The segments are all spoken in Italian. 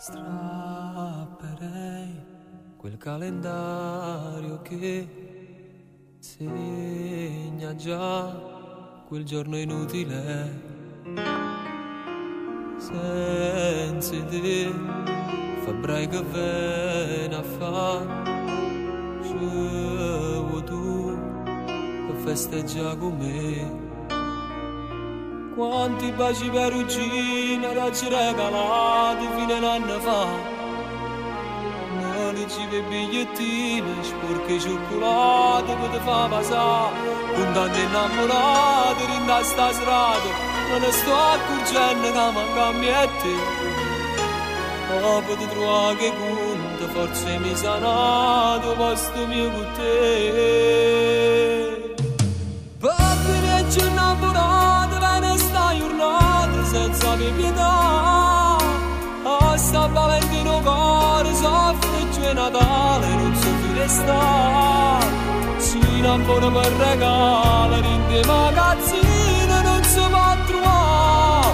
Strapperei quel calendario che segna già quel giorno inutile. Senza te, febbraio che viene a fa, c'è tu che festeggia con me. Quanti baci perugina da ci regalati fino a un anno fa. Nolici per bigliettini, sporche cioccolate per te fa passare. Con tante innamorate rinda sta strada, non ne sto accorgendo che manca a me e te. Dopo ti trovare che conta, forse mi sa nato posto mio con te. Perché ne ci innamorate, bene sta giornata senza pietà. A San Valentino cuore soffre giù Natale, non so fine sta. Si innamora per regalo, rinde magazzino, non si può trovare.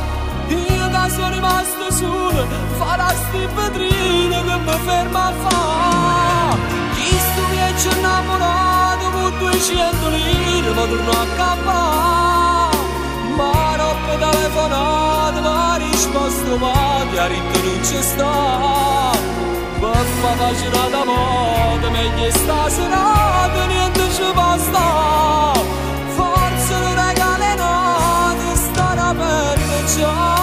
Io che sono rimasto solo, farà sti vetrine che mi ferma a fa. Chi sto che ci innamorato con 200 lire, ma torno a campare. Ma roba telefonata, ma risposto male, a ritto non c'è sta. Per fa pagina da moda, meglio sta serata, niente ci può sta. Forse non regale note, sta una pelle già.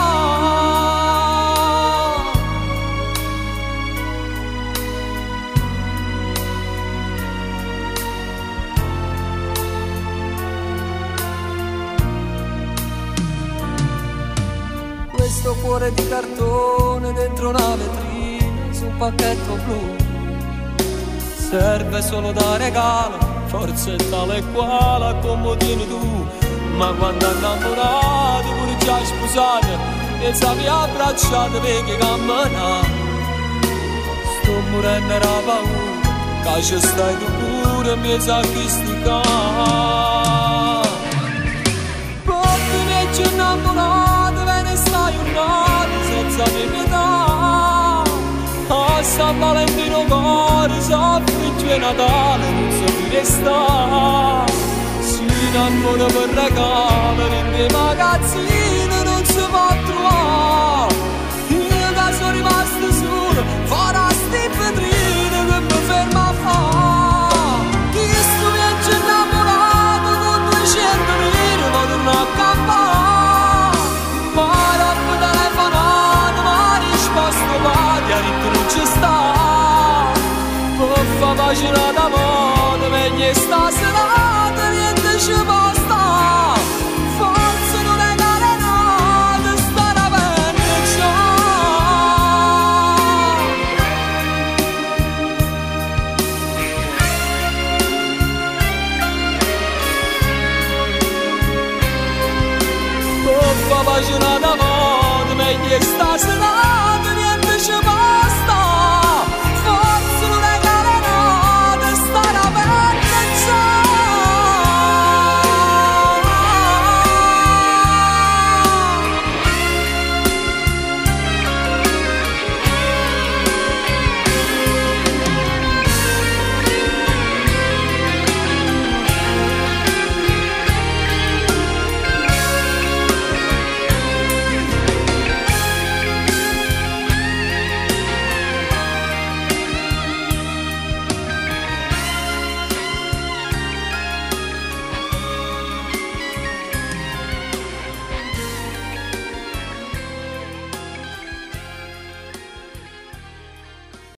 Questo cuore di cartone dentro una vetrina su un pacchetto blu serve solo da regalo, forse è tale e quale a comodino tu. Ma quando innamorati pure già sposate, pensavi abbracciate perché camminare. Sto morendo era paura, che ci stai tu pure mi sa che sti ca. Perché mi ci innamorati, ve ne stai un anno senza pietà. A San Valentino cuore soffre giù Natale, non so fine sta. Si innamora per regalo, rinde magazzino, non si può trovare.